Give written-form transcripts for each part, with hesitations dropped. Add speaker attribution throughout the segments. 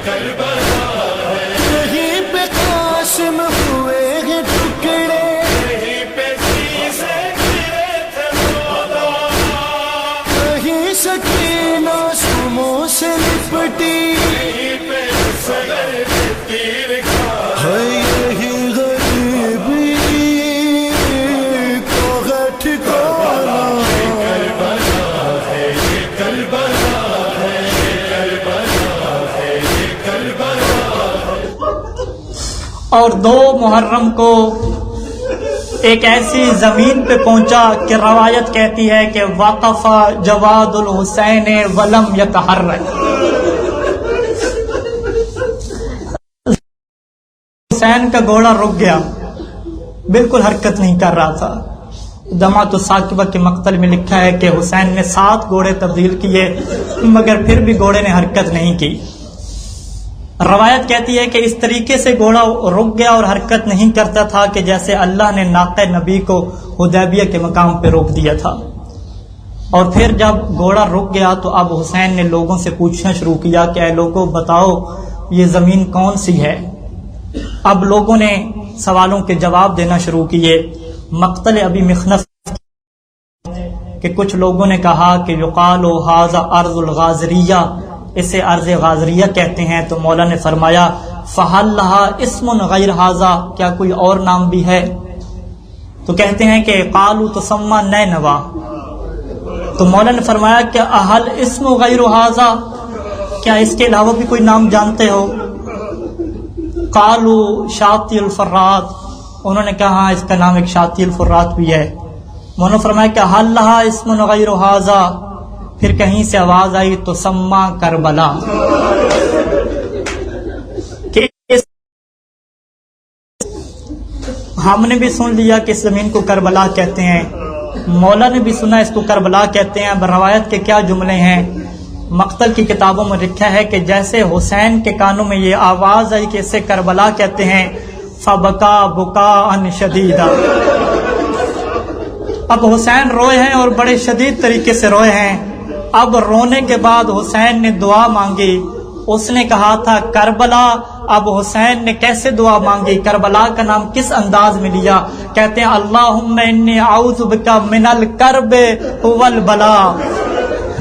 Speaker 1: یہیں پہ قاسم ہوئے ہیں ٹکڑے،
Speaker 2: یہیں پہ چیزیں گرے تھے مولا،
Speaker 1: کہیں سکینہ سموں سے لپٹی،
Speaker 2: یہیں پہ سگر نے تیر کھایا،
Speaker 1: ہے یہی غریبی کو ہے ٹھکانا،
Speaker 3: اور 2 محرم کو ایک ایسی زمین پہ پہنچا کہ روایت کہتی ہے کہ وقف جواد الحسین ولم یتحرک، حسین کا گھوڑا رک گیا، بالکل حرکت نہیں کر رہا تھا۔ جماعت الثاقبہ کے مقتل میں لکھا ہے کہ حسین نے 7 گھوڑے تبدیل کیے مگر پھر بھی گھوڑے نے حرکت نہیں کی۔ روایت کہتی ہے کہ اس طریقے سے گھوڑا رک گیا اور حرکت نہیں کرتا تھا کہ جیسے اللہ نے ناقہ نبی کو حدیبیہ کے مقام پہ روک دیا تھا۔ اور پھر جب گھوڑا رک گیا تو اب حسین نے لوگوں سے پوچھنا شروع کیا کہ اے لوگوں بتاؤ یہ زمین کون سی ہے۔ اب لوگوں نے سوالوں کے جواب دینا شروع کیے۔ مقتل ابی مخنف کہ کچھ لوگوں نے کہا کہ یقال ھذا ارض الغازریہ، اسے ارض غازریہ کہتے ہیں۔ تو مولا نے فرمایا فہل لہا اسم غیر ھذا، کیا کوئی اور نام بھی ہے؟ تو کہتے ہیں کہ قالوا تسمى نینوا۔ تو مولا نے فرمایا کہ اہل اسم غیر ھذا، کیا اس کے علاوہ بھی کوئی نام جانتے ہو؟ قالوا شاطئ الفرات، انہوں نے کہا ہاں اس کا نام ایک شاطئ الفرات بھی ہے۔ مولا نے فرمایا کہ حل لہا اسم غیر ھذا، پھر کہیں سے آواز آئی تو سما کربلا، کہ ہم نے بھی سن لیا کہ اس زمین کو کربلا کہتے ہیں، مولا نے بھی سنا اس کو کربلا کہتے ہیں۔ اب روایت کے کیا جملے ہیں؟ مقتل کی کتابوں میں لکھا ہے کہ جیسے حسین کے کانوں میں یہ آواز آئی کہ اسے کربلا کہتے ہیں، فبکا بکاء شدیدا، اب حسین روئے ہیں اور بڑے شدید طریقے سے روئے ہیں۔ اب رونے کے بعد حسین نے دعا مانگی، اس نے کہا تھا کربلا، اب حسین نے کیسے دعا مانگی، کربلا کا نام کس انداز میں لیا؟ کہتے ہیں اللہم انی اعوذ بک من الکرب والبلا،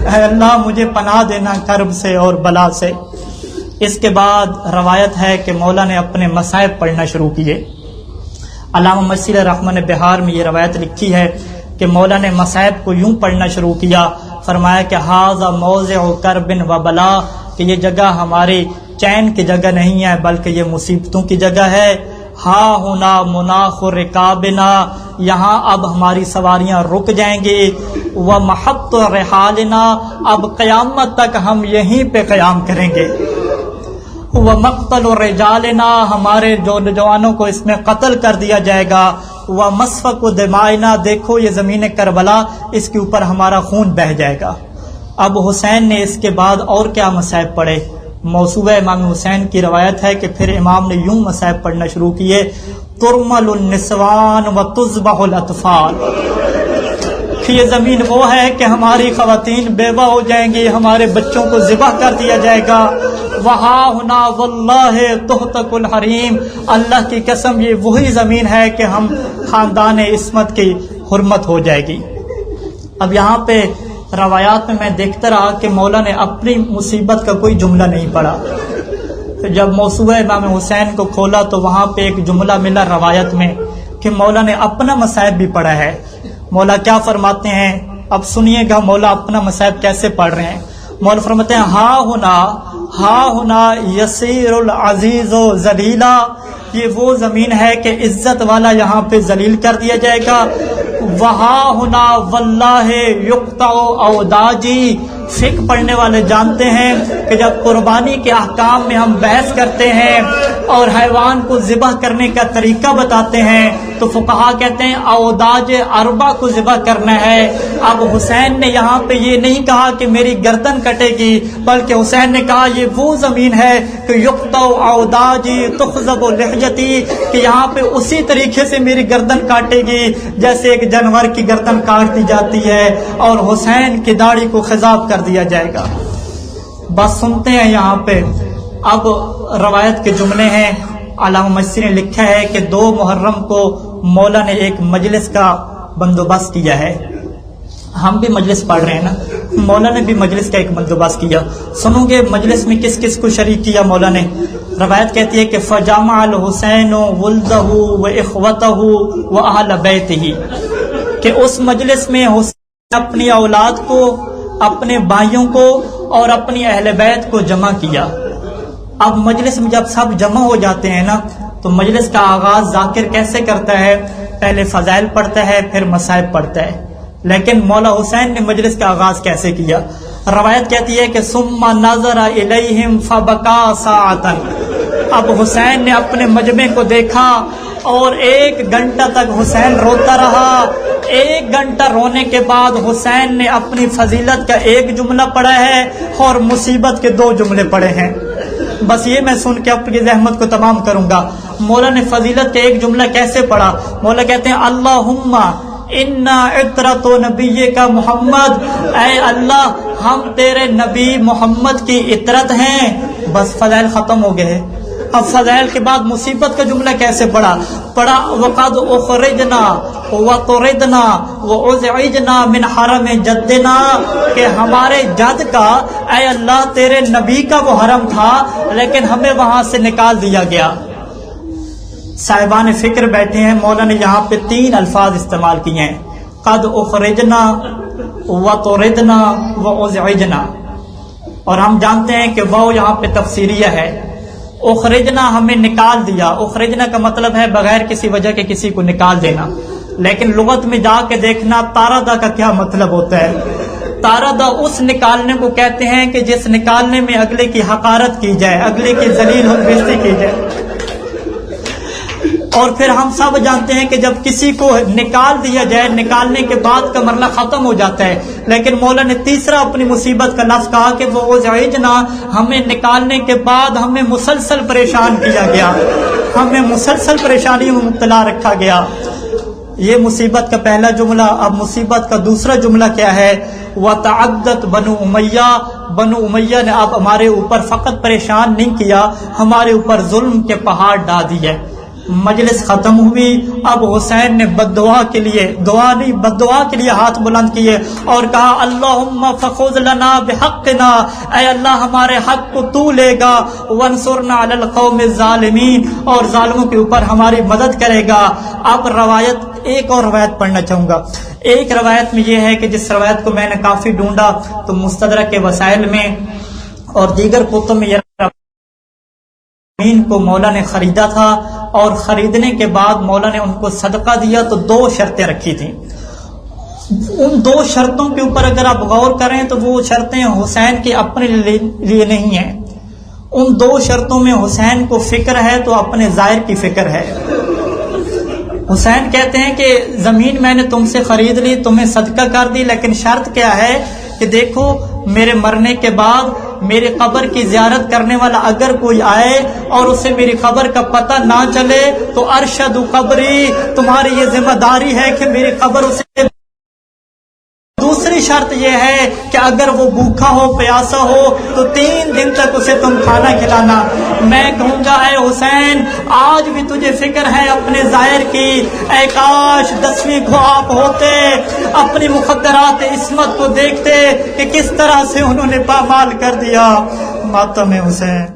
Speaker 3: اے اللہ مجھے پناہ دینا کرب سے اور بلا سے۔ اس کے بعد روایت ہے کہ مولا نے اپنے مصائب پڑھنا شروع کیے۔ علامہ مسیل رحمن بہار میں یہ روایت لکھی ہے کہ مولا نے مصائب کو یوں پڑھنا شروع کیا، فرمایا کہ ھذا موضع کرب و بلا، کہ یہ جگہ ہماری چین کی جگہ نہیں ہے بلکہ یہ مصیبتوں کی جگہ ہے۔ ہا ہونا مناخ رکابنا، یہاں اب ہماری سواریاں رک جائیں گی۔ و محط رحالنا، اب قیامت تک ہم یہیں پہ قیام کریں گے۔ و مقتل رجالنا، ہمارے جو نوجوانوں کو اس میں قتل کر دیا جائے گا۔ و مسفک دمائنا، دیکھو یہ زمین کربلا، اس کے اوپر ہمارا خون بہہ جائے گا۔ اب حسین نے اس کے بعد اور کیا مصائب پڑھے؟ موصوبہ امام حسین کی روایت ہے کہ پھر امام نے یوں مصائب پڑھنا شروع کیے، ترمل النسوان و تذبح الاطفال، کہ یہ زمین وہ ہے کہ ہماری خواتین بیوہ ہو جائیں گی، ہمارے بچوں کو ذبح کر دیا جائے گا۔ وہاں ہونا واللہ تہتک الحریم، اللہ کی قسم یہ وہی زمین ہے کہ ہم خاندان عصمت کی حرمت ہو جائے گی۔ اب یہاں پہ روایات میں دیکھتا رہا کہ مولا نے اپنی مصیبت کا کوئی جملہ نہیں پڑھا۔ جب موصوبہ امام حسین کو کھولا تو وہاں پہ ایک جملہ ملا روایت میں کہ مولا نے اپنا مصائب بھی پڑھا ہے۔ مولا کیا فرماتے ہیں؟ اب سنیے گا مولا اپنا مصائب کیسے پڑھ رہے ہیں۔ مولا فرماتے ہیں ہا ہونا یسیر العزیز و ذلیلا، یہ وہ زمین ہے کہ عزت والا یہاں پہ ذلیل کر دیا جائے گا۔ وہاں ہونا واللہ یقطع اوداجی، فقہ پڑھنے والے جانتے ہیں کہ جب قربانی کے احکام میں ہم بحث کرتے ہیں اور حیوان کو ذبح کرنے کا طریقہ بتاتے ہیں تو فقہا کہتے ہیں اوداج اربع کو ذبح کرنا ہے۔ اب حسین نے یہاں پہ یہ نہیں کہا کہ میری گردن کٹے گی، بلکہ حسین نے کہا یہ وہ زمین ہے کہ یقطع اوداجی تخذب لحجتی، کہ یہاں پہ اسی طریقے سے میری گردن کاٹے گی جیسے ایک جانور کی گردن کاٹ دی جاتی ہے اور حسین کی داڑھی کو خضاب کر دیا جائے گا۔ بس سنتے ہیں یہاں پہ اب روایت کے جملے ہیں، علامہ مجلسی نے لکھا ہے کہ 2 محرم کو مولا نے ایک مجلس کا بندوبست کیا ہے. ہم بھی مجلس پڑھ رہے ہیں نا، مولا نے بھی مجلس کا ایک بندوبست کیا. سنو گے مجلس میں کس کس کو شریک کیا مولا نے. روایت کہتی ہے کہ فجامع الحسین ولدہ و اخوتہ و اہل بیتہ، کہ اس مجلس میں حسین اپنی اولاد کو، اپنے بھائیوں کو اور اپنی اہل بیت کو جمع کیا. اب مجلس میں جب سب جمع ہو جاتے ہیں نا تو مجلس کا آغاز ذاکر کیسے کرتا ہے؟ پہلے فضائل پڑھتا ہے، پھر مصائب پڑھتا ہے. لیکن مولا حسین نے مجلس کا آغاز کیسے کیا؟ روایت کہتی ہے کہ ثم نظر الیہم فبکا ساعتا، اب حسین نے اپنے مجمع کو دیکھا اور 1 گھنٹہ تک حسین روتا رہا. 1 گھنٹہ رونے کے بعد حسین نے اپنی فضیلت کا 1 جملہ پڑھا ہے اور مصیبت کے 2 جملے پڑھے ہیں. بس یہ میں سن کے اپنی زحمت کو تمام کروں گا. مولا نے فضیلت کا 1 جملہ کیسے پڑھا؟ مولا کہتے ہیں اللہم انا عطرۃ نبیک محمد، اے اللہ ہم تیرے نبی محمد کی عطرت ہیں. بس فضائل ختم ہو گئے. اب فضائل کے بعد مصیبت کا جملہ کیسے پڑھا؟ وقد اخرجنا وطردنا وازعجنا من حرم جدنا، کہ ہمارے جد کا، اے اللہ تیرے نبی کا وہ حرم تھا لیکن ہمیں وہاں سے نکال دیا گیا. صاحبان فکر بیٹھے ہیں، مولا نے یہاں پہ 3 الفاظ استعمال کیے ہیں، قد اخرجنا وطردنا وازعجنا، اور ہم جانتے ہیں کہ وہ یہاں پہ تفسیریہ ہے. اخرجنا ہمیں نکال دیا، اخرجنا کا مطلب ہے بغیر کسی وجہ کے کسی کو نکال دینا. لیکن لغت میں جا کے دیکھنا طاردہ کا کیا مطلب ہوتا ہے. طاردہ اس نکالنے کو کہتے ہیں کہ جس نکالنے میں اگلے کی حقارت کی جائے، اگلے کی ذلیل و بےزتی کی جائے. اور پھر ہم سب جانتے ہیں کہ جب کسی کو نکال دیا جائے، نکالنے کے بعد کا مرحلہ ختم ہو جاتا ہے. لیکن مولا نے تیسرا اپنی مصیبت کا لفظ کہا کہ وہ ازعجنا، ہمیں نکالنے کے بعد ہمیں مسلسل پریشان کیا گیا، ہمیں مسلسل پریشانی میں مبتلا رکھا گیا. یہ مصیبت کا پہلا جملہ. اب مصیبت کا دوسرا جملہ کیا ہے؟ وتعدت بنو امیہ، بنو امیہ نے اب ہمارے اوپر فقط پریشان نہیں کیا، ہمارے اوپر ظلم کے پہاڑ ڈال دیے. مجلس ختم ہوئی. اب حسین نے بددعا کے لیے، دعا نہیں بددعا کے لیے ہاتھ بلند کیے اور کہا اللہم فخذ لنا بحقنا، اے اللہ ہمارے حق کو تو لے گا، وانصرنا علی القوم الظالمین، اور ظالموں کے اوپر ہماری مدد کرے گا. اب ایک اور روایت پڑھنا چاہوں گا. ایک روایت میں یہ ہے کہ جس روایت کو میں نے کافی ڈھونڈا تو مستدرک کے وسائل میں اور دیگر کتب میں یہ کو مولا نے خریدا تھا، اور خریدنے کے بعد مولا نے ان کو صدقہ دیا تو 2 شرطیں رکھی تھیں. ان 2 شرطوں کے اوپر اگر آپ غور کریں تو وہ شرطیں حسین کے اپنے لیے نہیں ہیں. ان 2 شرطوں میں حسین کو فکر ہے تو اپنے ظاہر کی فکر ہے. حسین کہتے ہیں کہ زمین میں نے تم سے خرید لی، تمہیں صدقہ کر دی، لیکن شرط کیا ہے کہ دیکھو میرے مرنے کے بعد میری قبر کی زیارت کرنے والا اگر کوئی آئے اور اسے میری قبر کا پتہ نہ چلے تو ارشد قبری، تمہاری یہ ذمہ داری ہے کہ میری قبر اسے. دوسری شرط یہ ہے کہ اگر وہ بھوکا ہو، پیاسا ہو تو 3 دن تک اسے تم کھانا کھلانا. میں کہوں گا اے حسین آج بھی تجھے فکر ہے اپنے ظاہر کی، اے کاش 10ویں کو آپ ہوتے، اپنی مقدرات عصمت کو دیکھتے کہ کس طرح سے انہوں نے پامال کر دیا. ماتم حسین.